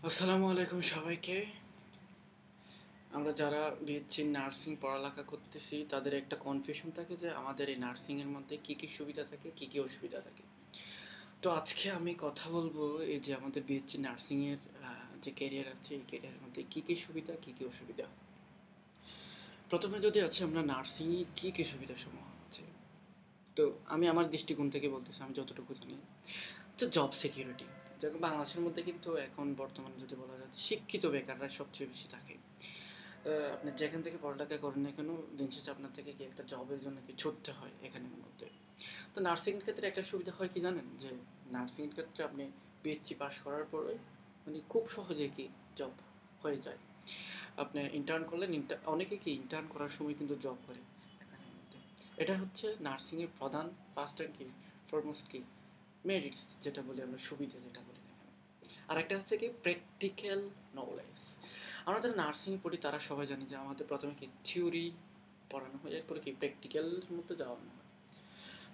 আসসালামু আলাইকুম সবাইকে। আমরা যারা বিএসসি নার্সিং পড়ালেখা করতেছি তাদের একটা কনফিউশন থাকে যে আমাদের এই নার্সিংয়ের মধ্যে কী কী সুবিধা থাকে, কী কী অসুবিধা থাকে। তো আজকে আমি কথা বলবো এই যে আমাদের বিএসসি নার্সিংয়ের যে ক্যারিয়ার আছে, এই ক্যারিয়ারের মধ্যে কী কী সুবিধা, কী কী অসুবিধা। প্রথমে যদি আছে আমরা নার্সিংয়ে কী কী সুবিধাসমূহ আছে, তো আমি আমার দৃষ্টিকোণ থেকে বলতেছি, আমি যতটুকু জানি। তো জব সিকিউরিটি, যেমন বাংলাদেশের মধ্যে কিন্তু এখন বর্তমানে যদি বলা যায় শিক্ষিত বেকাররা সবচেয়ে বেশি থাকে। আপনি যেখান থেকে পড়ালেখা করেন না কেন, দিন শেষে আপনার থেকে কি একটা জবের জন্য কি ছুটতে হয় এখানের মধ্যে। তো নার্সিংয়ের ক্ষেত্রে একটা সুবিধা হয় কি জানেন, যে নার্সিংয়ের ক্ষেত্রে আপনি পিএইচডি পাস করার পরে মানে খুব সহজে কি জব হয়ে যায়। আপনি ইন্টার্ন করলেন, অনেকে কি ইন্টার্ন করার সময় কিন্তু জব করে এখানের মধ্যে। এটা হচ্ছে নার্সিংয়ের প্রধান ফার্স্ট অ্যান্ড কি ফরমোস্ট কি মেরিটস যেটা বলি আমরা, সুবিধা যেটা বলি না কেন। আরেকটা হচ্ছে কি প্র্যাকটিক্যাল নলেজ। আমরা যারা নার্সিং পড়ি তারা সবাই জানি যে আমাদের প্রথমে কি থিওরি পড়ানো হয়, এরপরে কি প্র্যাকটিক্যালের মধ্যে যাওয়ানো হয়।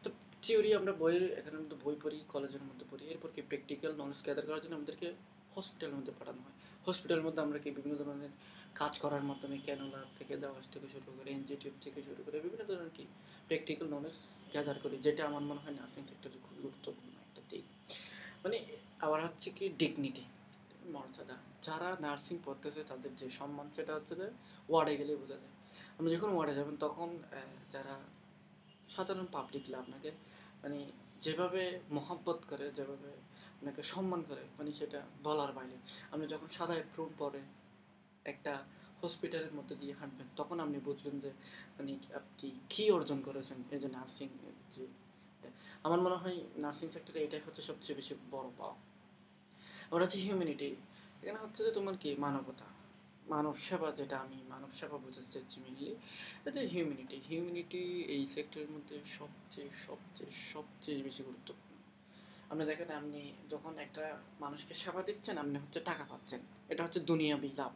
তো থিওরি আমরা বইয়ের এখানের মধ্যে বই পড়ি, কলেজের মধ্যে পড়ি, এরপর কি প্র্যাকটিক্যাল নলেজ গ্যাদার করার জন্য আমাদেরকে হসপিটালের মধ্যে পাঠানো হয়। হসপিটালের মধ্যে আমরা কি বিভিন্ন ধরনের কাজ করার মাধ্যমে ক্যানুলা থেকে দেওয়া থেকে শুরু করে এনজিটিউব থেকে শুরু করে বিভিন্ন ধরনের কি প্র্যাকটিক্যাল নলেজ গ্যাদার করি, যেটা আমার মনে হয় নার্সিং সেক্টরে খুবই গুরুত্বপূর্ণ একটা দিক। মানে আবার হচ্ছে কি ডিগনিটি, মর্যাদা। যারা নার্সিং পড়তেছে তাদের যে সম্মান, সেটা হচ্ছে যে ওয়ার্ডে গেলেই বোঝা যায়। আপনি যখন ওয়ার্ডে যাবেন তখন যারা সাধারণ পাবলিকরা আপনাকে মানে যেভাবে মহব্বত করে, যেভাবে আপনাকে সম্মান করে, মানে সেটা বলার বাইরে। আপনি যখন সাদা এপ্রন পরে একটা হসপিটালের মধ্যে দিয়ে হাঁটবেন তখন আপনি বুঝবেন যে মানে আপনি কী অর্জন করেছেন এই যে নার্সিং। যে আমার মনে হয় নার্সিং সেক্টরে এটাই হচ্ছে সবচেয়ে বেশি বড় পাওয়া। ওরা হচ্ছে হিউম্যানিটি। এখানে হচ্ছে যে তোমার কি মানবতা, মানব সেবা, যেটা আমি মানব সেবা বোঝাতে চাচ্ছি মেনলি। যে হিউম্যানিটি, হিউম্যানিটি এই সেক্টরের মধ্যে সবচেয়ে সবচেয়ে সবচেয়ে বেশি গুরুত্বপূর্ণ। আপনি দেখেন, আপনি যখন একটা মানুষকে সেবা দিচ্ছেন আপনি হচ্ছে টাকা পাচ্ছেন, এটা হচ্ছে দুনিয়াবি লাভ।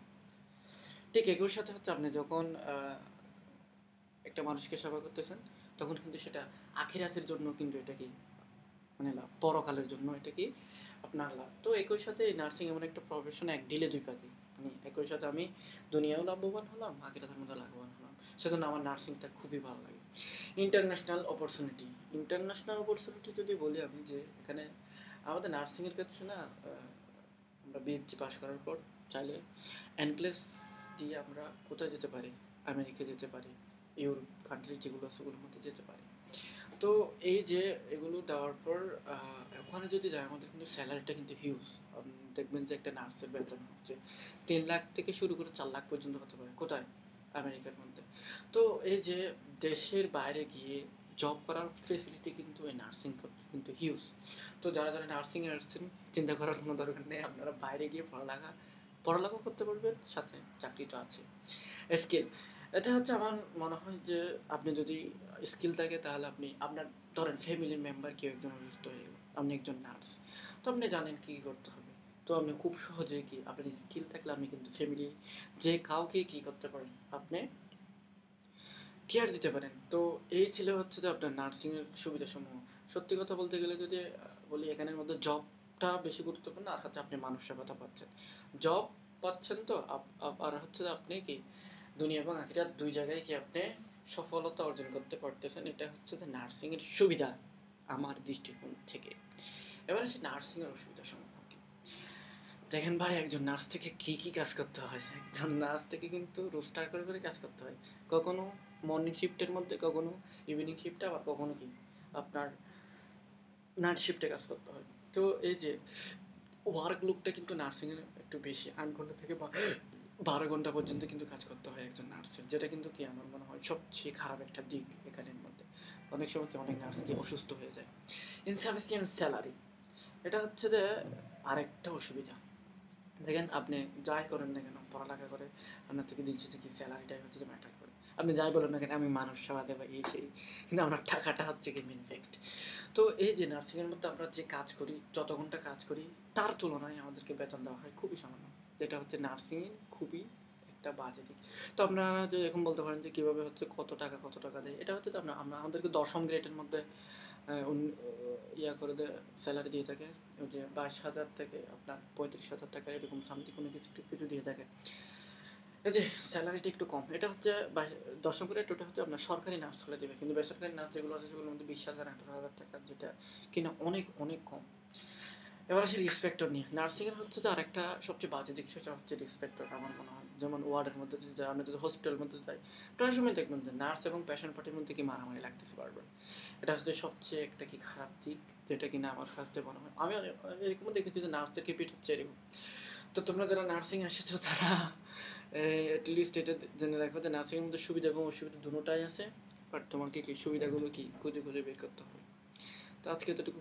ঠিক একই সাথে হচ্ছে আপনি যখন একটা মানুষকে সেবা করতেছেন তখন কিন্তু সেটা আখিরাতের জন্য কিন্তু এটা কি মানে লাভ, পরকালের জন্য এটা কি আপনার লাভ। তো একই সাথে এই নার্সিং এমন একটা প্রফেশন, এক ঢিলে দুই পাখি। মানে একই সাথে আমি দুনিয়াও লাভবান হলাম, আখিরাতের মধ্যে লাভবান হলাম। সেজন্য আমার নার্সিংটা খুবই ভালো লাগে। ইন্টারন্যাশনাল অপরচুনিটি, ইন্টারন্যাশনাল অপরচুনিটি যদি বলি আমি, যে এখানে আমাদের নার্সিংয়ের ক্ষেত্রে না আমরা বিএসসি পাস করার পর চাইলে এনক্লেস দিয়ে আমরা কোথায় যেতে পারি, আমেরিকা যেতে পারি, ইউরোপ কান্ট্রি যেগুলো আছে ওগুলোর মধ্যে যেতে পারি। তো এই যে এগুলো দেওয়ার পর ওখানে যদি যায় আমাদের কিন্তু স্যালারিটা কিন্তু হিউজ। দেখবেন যে একটা নার্সের বেতন হচ্ছে 3 লাখ থেকে শুরু করে 4 লাখ পর্যন্ত হতে পারে। কোথায়? আমেরিকার মধ্যে। তো এই যে দেশের বাইরে গিয়ে জব করার ফেসিলিটি কিন্তু এই নার্সিং কিন্তু হিউজ। তো যারা যারা নার্সিংয়ে আসছেন চিন্তা করার কোনো দরকার নেই, আপনারা বাইরে গিয়ে পড়ালেখা করতে পারবেন, সাথে চাকরি তো আছে। স্কিল, এটা হচ্ছে আমার মনে হয় যে আপনি যদি স্কিল থাকে তাহলে আপনি আপনার ধরেন ফ্যামিলির মেম্বার কেউ একজন অসুস্থ হয়ে গেল, আপনি একজন নার্স, তো আপনি জানেন কী করতে হবে। তো আপনি খুব সহজে কি আপনার স্কিল থাকলে আপনি কিন্তু ফ্যামিলি যে কাউকে কী করতে পারেন, আপনি কেয়ার দিতে পারেন। তো এই ছিল হচ্ছে যে আপনার নার্সিংয়ের সুবিধাসমূহ। সত্যি কথা বলতে গেলে যদি বলি, এখানের মধ্যে জবটা বেশি গুরুত্বপূর্ণ, আর হচ্ছে আপনি মানুষ সেবাটা পাচ্ছেন। জব পাচ্ছেন তো আর হচ্ছে যে আপনি কি দুনিয়া এবং আখিরাত দুই জায়গায় কি আপনি সফলতা অর্জন করতে পারতেছেন। এটা হচ্ছে যে নার্সিংয়ের সুবিধা আমার দৃষ্টিকোণ থেকে। এবার আসি নার্সিংয়ের অসুবিধা সম্পর্কে। দেখেন ভাই, একজন নার্স থেকে কী কী কাজ করতে হয়। একজন নার্স থেকে কিন্তু রোস্টার করে করে কাজ করতে হয়। কখনো মর্নিং শিফটের মধ্যে, কখনো ইভিনিং শিফটে, আবার কখনো কি আপনার নাইট শিফটে কাজ করতে হয়। তো এই যে ওয়ার্ক লুকটা কিন্তু নার্সিংয়ের একটু বেশি, 8 ঘন্টা থেকে 12 ঘন্টা পর্যন্ত কিন্তু কাজ করতে হয় একজন নার্সের, যেটা কিন্তু কি আমার মনে হয় সবচেয়ে খারাপ একটা দিক এখানের মধ্যে। অনেক সময় কি অনেক নার্স কি অসুস্থ হয়ে যায়। ইনসাফিসিয়েন্ট স্যালারি, এটা হচ্ছে যে আরেকটা অসুবিধা। দেখেন, আপনি যাই করেন না কেন, পড়ালেখা করে আপনার থেকে দিন শেষে কি স্যালারিটাই হচ্ছে যে ম্যাটার করে। আপনি যাই বলেন না কেন আমি মানুষ সেবা দেবো এই সেই, কিন্তু আপনার টাকাটা হচ্ছে কি মেন ফ্যাক্ট। তো এই যে নার্সিংয়ের মধ্যে আমরা যে কাজ করি, যত ঘন্টা কাজ করি তার তুলনায় আমাদেরকে বেতন দেওয়া হয় খুবই সামান্য, যেটা হচ্ছে নার্সিংয়ের খুবই একটা বাজে দিক। তো আপনারা যে এখন বলতে পারেন যে কীভাবে হচ্ছে কত টাকা দেয়, এটা হচ্ছে তো আমরা আমাদেরকে 10ম গ্রেডের মধ্যে ইয়া করে দেয়, স্যালারি দিয়ে থাকে। ওই যে 22,000 থেকে আপনার 35,000 টাকা এরকম সামথিং কোনো কিছু কিছু দিয়ে থাকে। এই যে স্যালারিটা একটু কম, এটা হচ্ছে 10 করে টোটাল হচ্ছে আপনার সরকারি নার্স হলে দেবে, কিন্তু বেসরকারি নার্স যেগুলো আছে সেগুলোর মধ্যে 20,000 18,000 টাকা, যেটা কিনা অনেক অনেক কম। এবার আসি রেসপেক্টর নিয়ে। নার্সিংয়ের হচ্ছে যে আরেকটা সবচেয়ে বাজে দিক, সেটা হচ্ছে রেসপেক্টর আমার মনে হয়। যেমন ওয়ার্ডের মধ্যে যদি যাই, আমরা যদি হসপিটালের মধ্যে যাই, প্রায় সময় দেখবেন যে নার্স এবং পেশেন্ট পার্টির মধ্যে কি মারামারি লাগতেছে বারবার। এটা হচ্ছে সবচেয়ে একটা কি খারাপ দিক, যেটা কিনা আমার কাছ থেকে মনে হয়। আমি এরকমও দেখেছি যে নার্সদেরকে পিটাচ্ছে এরকম। তো তোমরা যারা নার্সিং এসেছো তারা অ্যাটলিস্ট এটা জেনে রাখো যে নার্সিংয়ের মধ্যে সুবিধা এবং অসুবিধা দুটোটাই আছে, বাট তোমাকে কি সুবিধাগুলো কি খুঁজে খুঁজে বের করতে হবে। তো আজকে এতটুকু